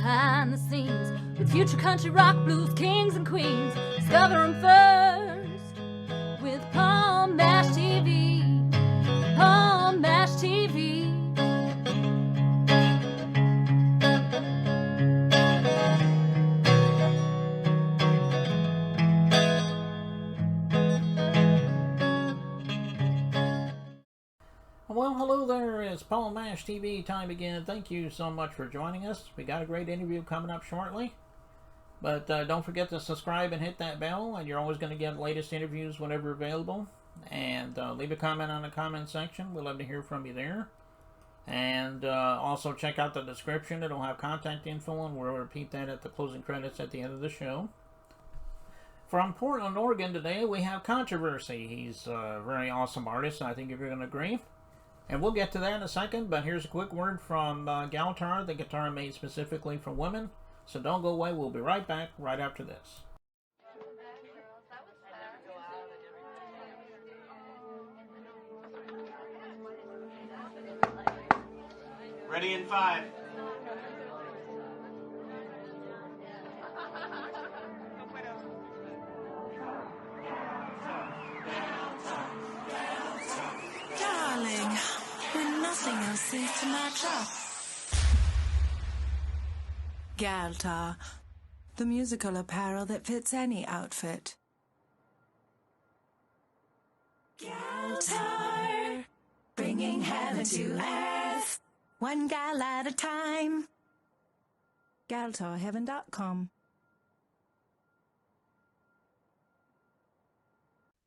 behind the scenes with future country rock blues kings and queens. Discover them first with Palm Mash TV. Palm Mash TV. Well, hello there. It's Palm Mash TV time again. Thank you so much for joining us. We got a great interview coming up shortly. But don't forget to subscribe and hit that bell, and you're always going to get latest interviews whenever available. And leave a comment on the comment section. We'd love to hear from you there. And also check out the description. It'll have contact info, and we'll repeat that at the closing credits at the end of the show. From Portland, Oregon today, we have Controversy. He's a very awesome artist, and I think you're going to agree. And we'll get to that in a second, but here's a quick word from Galtar, the guitar made specifically for women. So don't go away. We'll be right back right after this. Ready in 5. Darling, when nothing else seems to match up. Galtar, the musical apparel that fits any outfit. Galtar, bringing heaven to earth, one gal at a time. GaltarHeaven.com.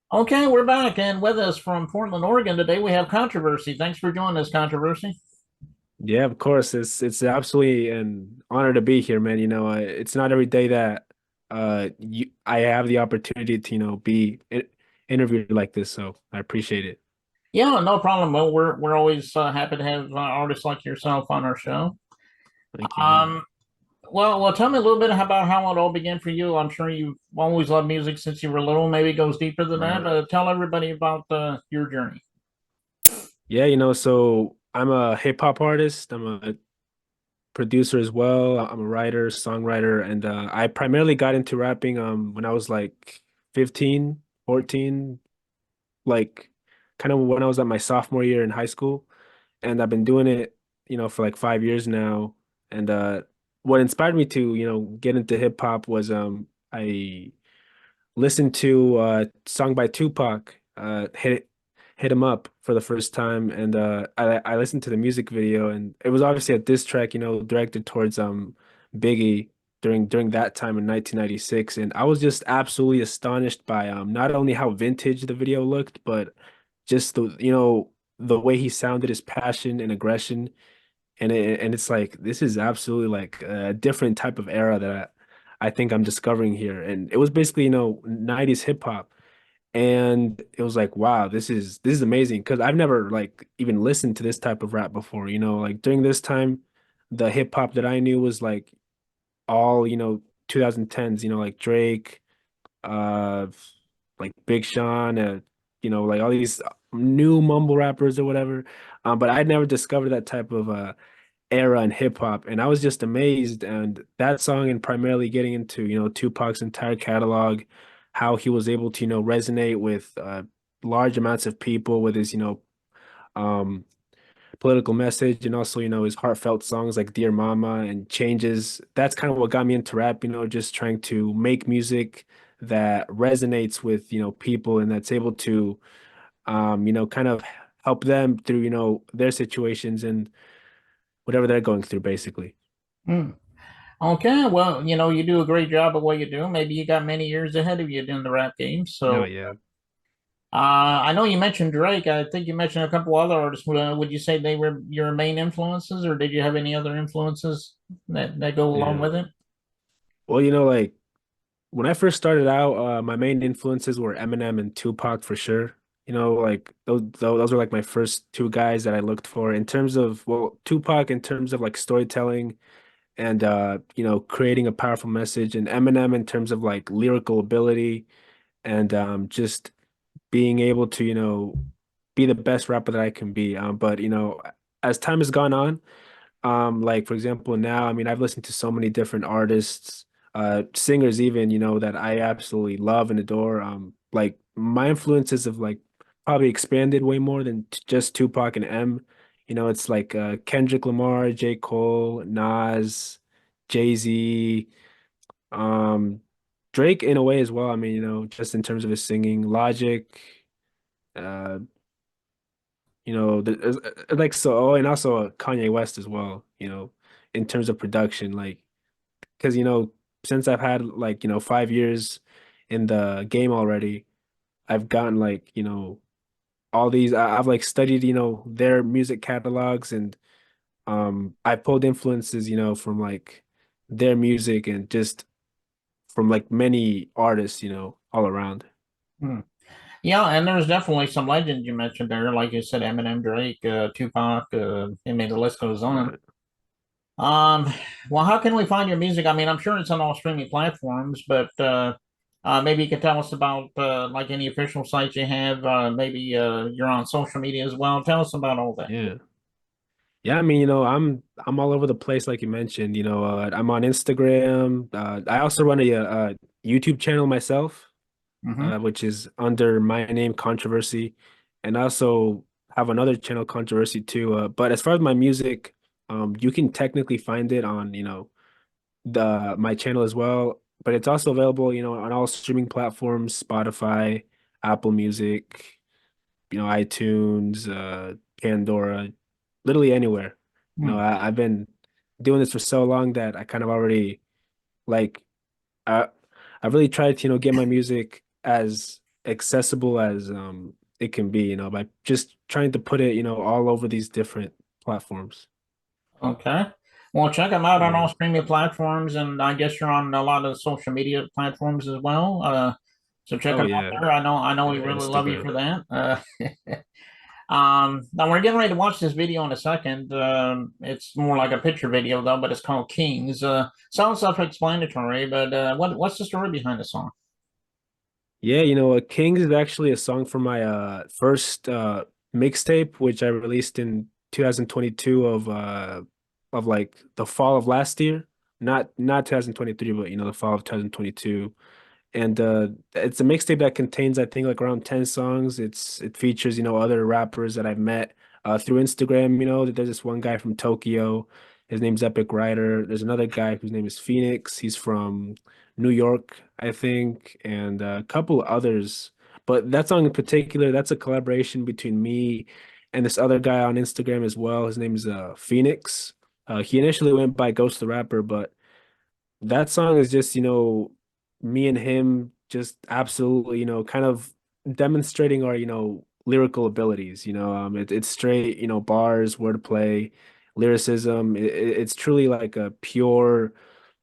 Okay, we're back, and with us from Portland, Oregon today, we have Controversy. Thanks for joining us, Controversy. Yeah, of course. It's absolutely an honor to be here, man. It's not every day that I have the opportunity to, be interviewed like this, so I appreciate it. Yeah, no problem. Well, we're always happy to have artists like yourself on our show. Thank you. Well, tell me a little bit about how it all began for you. I'm sure you've always loved music since you were little. Maybe it goes deeper than that, but tell everybody about your journey. Yeah, so I'm a hip hop artist. I'm a producer as well. I'm a writer, songwriter, and I primarily got into rapping when I was like 15, 14, like kind of when I was at my sophomore year in high school. And I've been doing it, for like 5 years now. And what inspired me to, get into hip hop was I listened to a song by Tupac, Hit 'Em Up for the first time, and I listened to the music video, and it was obviously a diss track, directed towards Biggie during that time in 1996, and I was just absolutely astonished by not only how vintage the video looked, but just the way he sounded, his passion and aggression, and it's like this is absolutely like a different type of era that I think I'm discovering here, and it was basically 90s hip hop. And it was like, wow, this is amazing because I've never like even listened to this type of rap before, like during this time, the hip hop that I knew was like all, 2010s, like Drake, uh like Big Sean, like all these new mumble rappers or whatever. But I'd never discovered that type of era in hip hop, and I was just amazed. And that song, and primarily getting into Tupac's entire catalog, how he was able to resonate with large amounts of people with his um political message, and also his heartfelt songs like Dear Mama and Changes. That's kind of what got me into rap, just trying to make music that resonates with people, and that's able to kind of help them through their situations and whatever they're going through, basically. Hmm. Okay, well, you do a great job of what you do. Maybe you got many years ahead of you in the rap game. No, So, yeah. I know you mentioned Drake. I think you mentioned a couple other artists. Would you say they were your main influences, or did you have any other influences that go along Yeah. with it? Well, like when I first started out, my main influences were Eminem and Tupac for sure. Like those were like my first two guys that I looked for in terms of, well, Tupac in terms of like storytelling and creating a powerful message, and Eminem in terms of like lyrical ability and just being able to be the best rapper that I can be. But as time has gone on, Like for example, now, I mean, I've listened to so many different artists, singers even, that I absolutely love and adore. Like my influences have like probably expanded way more than just Tupac and M. It's like Kendrick Lamar, J. Cole, Nas, Jay-Z, um, Drake in a way as well. I mean, just in terms of his singing, Logic, uh, like so, oh, and also Kanye West as well, in terms of production, like, because, since I've had like, 5 years in the game already, I've gotten like, all these, I've like studied, their music catalogs, and I pulled influences, from like their music and just from like many artists, all around. Hmm. Yeah, and there's definitely some legends you mentioned there, like you said, Eminem, Drake, Tupac. I mean, the list goes on. Right. Um, well, how can we find your music? I mean, I'm sure it's on all streaming platforms, but maybe you could tell us about like any official sites you have. Maybe you're on social media as well. Tell us about all that. Yeah. Yeah, I mean, I'm all over the place, like you mentioned. I'm on Instagram. I also run a YouTube channel myself, Hmm. which is under my name, Controversy, and I also have another channel, Controversy too. But as far as my music, you can technically find it on, the my channel as well. But it's also available, on all streaming platforms, Spotify, Apple Music, iTunes, Pandora, literally anywhere. I've been doing this for so long that I kind of already like I I really tried to, get my music as accessible as it can be, by just trying to put it, all over these different platforms. Okay. Well, check them out on Yeah. all streaming platforms, and I guess you're on a lot of social media platforms as well. So check Oh them out yeah. there. I know we really love you Instagram. for that. Now we're getting ready to watch this video in a second. It's more like a picture video though, but it's called Kings. Sounds self-explanatory, but what's the story behind the song? Yeah, Kings is actually a song from my first mixtape, which I released in 2022 of like the fall of last year. Not 2023, but the fall of 2022. And it's a mixtape that contains, I think, like around 10 songs. It features, other rappers that I've met through Instagram. There's this one guy from Tokyo. His name's Epic Rider. There's another guy whose name is Phoenix. He's from New York, I think, and a couple others. But that song in particular, that's a collaboration between me and this other guy on Instagram as well. His name is Phoenix. He initially went by Ghost the Rapper, but that song is just, me and him just absolutely, kind of demonstrating our, lyrical abilities. It's straight, bars, wordplay, lyricism. It's truly like a pure,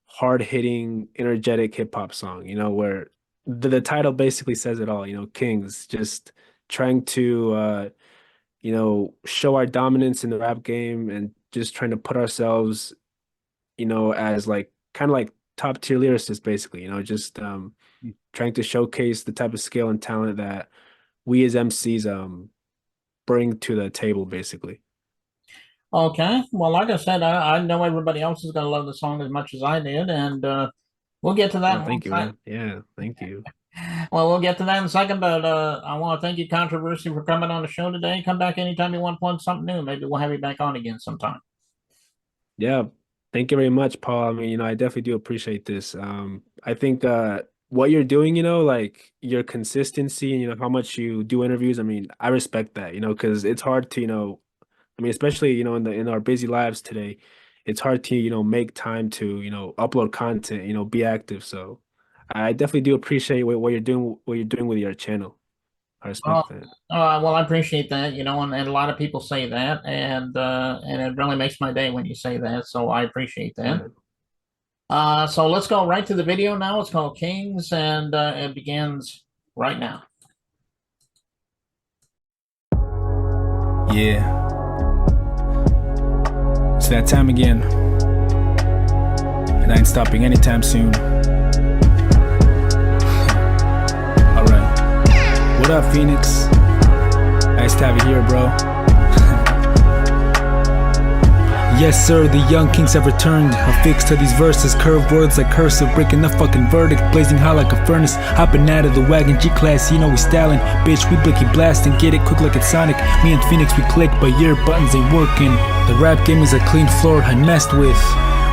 hard-hitting, energetic hip hop song, where the title basically says it all, Kings, just trying to show our dominance in the rap game and just trying to put ourselves, as like kind of like top tier lyricists, basically, just trying to showcase the type of skill and talent that we as MCs bring to the table, basically. Okay. Well, like I said, I know everybody else is gonna love the song as much as I did, and we'll get to that Oh, in one thank you, sec. man. Yeah, thank you. Well, we'll get to that in a second, but I want to thank you, Controversy, for coming on the show today. Come back anytime you want to plug something new. Maybe we'll have you back on again sometime. Yeah, thank you very much, Paul. I mean, I definitely do appreciate this. I think what you're doing, like your consistency and how much you do interviews, I mean, I respect that, because it's hard to, I mean, especially, in our busy lives today, it's hard to, make time to, upload content, be active. So I definitely do appreciate what you're doing with your channel. I Well, respect that. well, I appreciate that, and a lot of people say that, and it really makes my day when you say that. So I appreciate that. Yeah. So let's go right to the video now. It's called Kings, and it begins right now. Yeah, it's that time again, and I ain't stopping anytime soon. Alright, what up, Phoenix? Nice to have you here, bro. Yes sir, the young kings have returned. Affixed to these verses, curved words like cursive, breaking the fucking verdict, blazing hot like a furnace, hopping out of the wagon, G-Class, you know we styling. Bitch, we blicky blast and get it quick like it's Sonic. Me and Phoenix, we click, but your buttons ain't working. The rap game is a clean floor I messed with.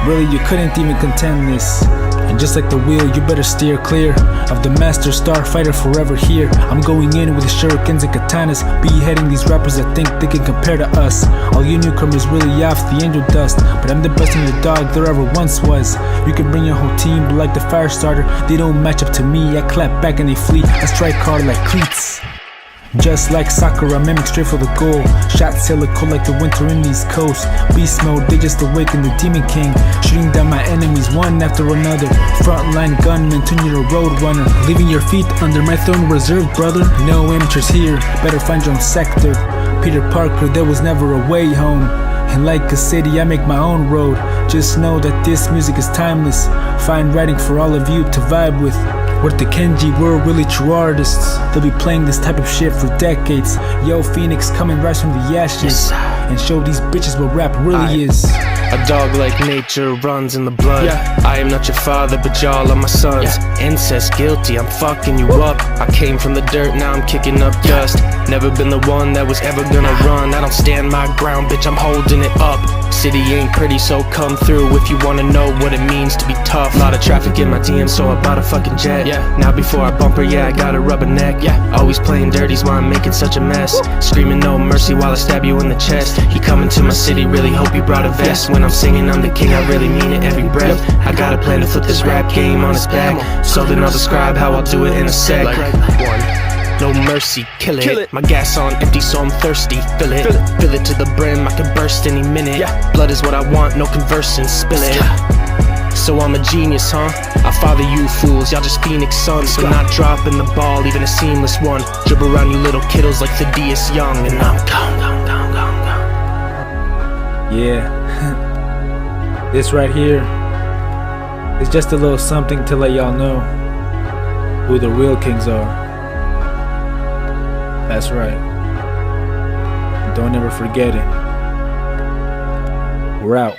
Really, you couldn't even contend this. And just like the wheel, you better steer clear of the master starfighter forever here. I'm going in with the shurikens and katanas, beheading these rappers that think they can compare to us. All you newcomers really off the angel dust, but I'm the best in the dog there ever once was. You can bring your whole team, but like the fire starter, they don't match up to me. I clap back and they flee. I strike hard like cleats. Just like soccer, I mimic straight for the goal. Shot cold like the winter in these coasts. Beast mode, they just awaken the demon king, shooting down my enemies one after another. Frontline gunman, turn you to road runner, leaving your feet under my throne reserved, brother. No amateurs here, better find your own sector. Peter Parker, there was never a way home. And like a city, I make my own road. Just know that this music is timeless. Fine writing for all of you to vibe with. We're the Kenji, we're really true artists. They'll be playing this type of shit for decades. Yo, Phoenix, come and rise from the ashes and show these bitches what rap really is. A dog like nature runs in the blood. I am not your father, but y'all are my sons. Incest guilty, I'm fucking you up. I came from the dirt, now I'm kicking up dust. Never been the one that was ever gonna run. I don't stand my ground, bitch, I'm holding it up. City ain't pretty, so come through if you wanna know what it means to be tough. Lot of traffic in my DM, so I bought a fucking jet. Now before I bump her, I gotta rub a neck. Always playing dirty's why I'm making such a mess. Screaming no mercy while I stab you in the chest. You coming to my city, really hope you brought a vest. When I'm singing I'm the king, I really mean it every breath. I got a plan to flip this rap game on its back, so then I'll describe how I'll do it in a sec. No mercy, kill it. My gas on empty, so I'm thirsty. Fill it to the brim, I can burst any minute. Blood is what I want, no conversing, spill it. So I'm a genius, huh? I father you fools, y'all just Phoenix sons. So not dropping the ball, even a seamless one. Dribble around you little kiddos like Thaddeus Young, and I'm gone. Yeah, this right here is just a little something to let y'all know who the real kings are. That's right. Don't ever forget it. We're out.